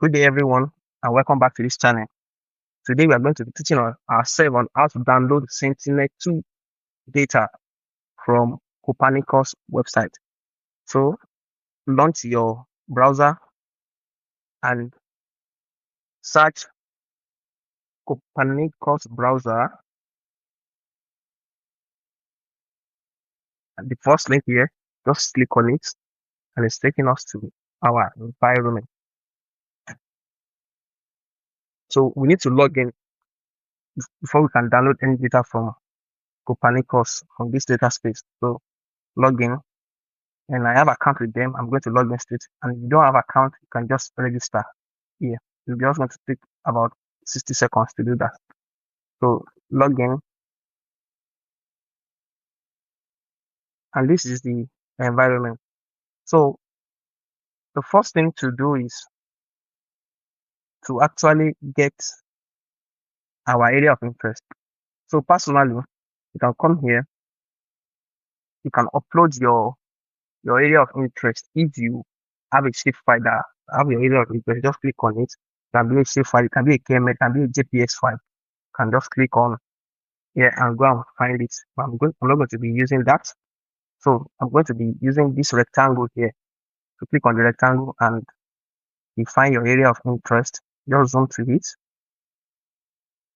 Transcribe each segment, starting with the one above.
Good day, everyone, and welcome back to this channel. Today, we are going to be teaching ourselves on how to download Sentinel-2 data from Copernicus website. So, launch your browser and search Copernicus browser. And the first link here, just click on it, and it's taking us to our environment. So, we need to log in before we can download any data from Copernicus from this data space. So, log in. And I have account with them. I'm going to log in straight. And if you don't have account, you can just register here. You're just going to take about 60 seconds to do that. So log in. And this is the environment. So the first thing to do is to actually get our area of interest. So personally, you can come here. You can upload your area of interest. If you have a shape file that have your area of interest, just click on it. It can be a shape file, it can be a KML, it can be a JPX file. You can just click on here and go and find it. But I'm not going to be using that. So I'm going to be using this rectangle here. So click on the rectangle and define your area of interest. Just zoom to it.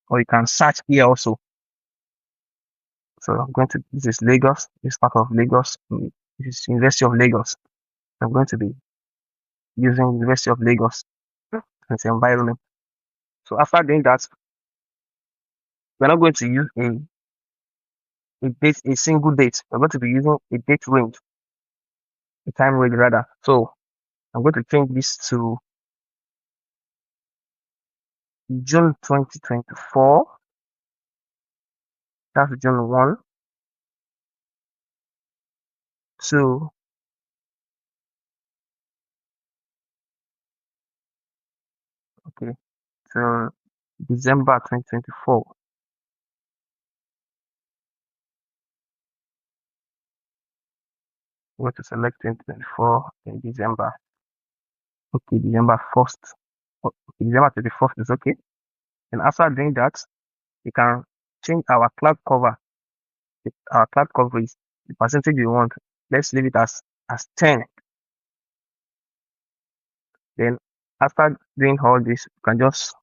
Or you can search here also. So I'm going to, this is Lagos, this part of Lagos. This is University of Lagos. I'm going to be using University of Lagos and its environment. So after doing that, we're not going to use a single date. We're going to be using a date range, a time range rather. So I'm going to change this to June 2024. That's June 1 to to December 2024. I'm going to select 2024 in December. Okay, December 1st. Okay, December 31st is okay. And after doing that, you can change our cloud cover. Our cloud cover is the percentage you want. Let's leave it as 10. Then after doing all this, you can just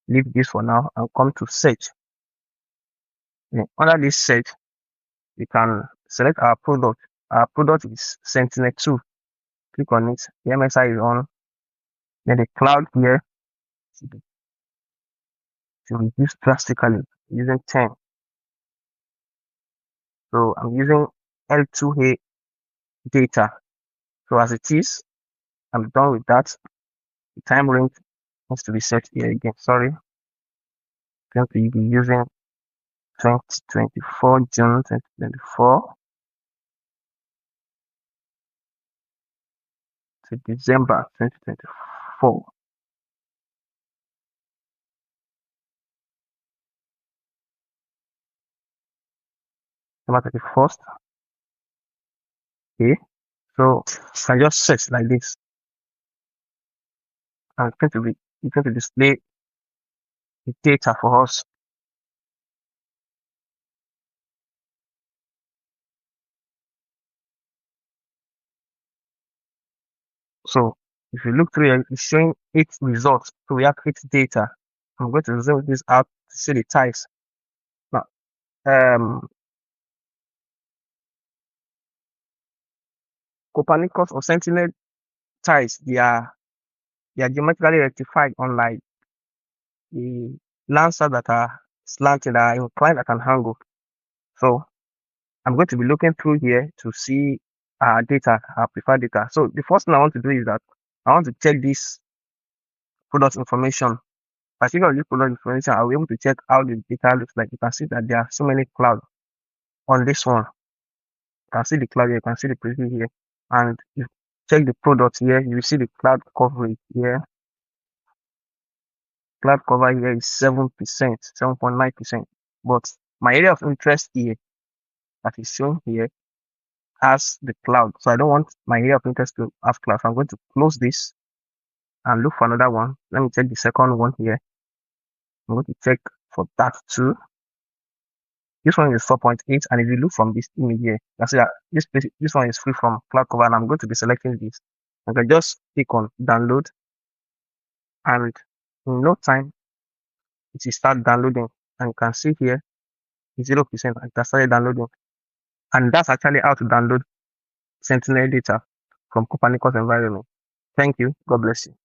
leave this for now and come to search. Then under this search, you can select our product. Our product is Sentinel-2. Click on it. The MSI is on. Then the cloud here to reduce drastically using 10. So I'm using L2A data. So as it is, I'm done with that. The time range needs to be set here again. Sorry. I'm going to be using 2024, June 2024 to December 2024. December 31st. Okay. So I can just search like this. And it's going to display the data for us. So if you look through here, it's showing 8 results. So we have 8 data. I'm going to zoom this out to see the types. Now, Copernicus or Sentinel ties, they are geometrically rectified, unlike the Lancer that are slanted, that are inclined at an angle. So I'm going to be looking through here to see our data, our preferred data. So the first thing I want to do is that I want to check this product information. By clicking on this product information, I'll be able to check how the data looks like. You can see that there are so many clouds on this one. You can see the cloud here, you can see the preview here. And you check the product here, you will see the cloud coverage here. Cloud cover here is 7%, 7.9%. But my area of interest here that is shown here has the cloud. So I don't want my area of interest to have cloud. So I'm going to close this. and look for another one. Let me check the second one here. I'm going to check for that too. This one is 4.8, and if you look from this image here, you can see that this one is free from cloud cover, and I'm going to be selecting this. I can just click on download, and in no time it will start downloading, and you can see here 0%. It has started downloading, and that's actually how to download Sentinel data from Copernicus environment. Thank you. God bless you.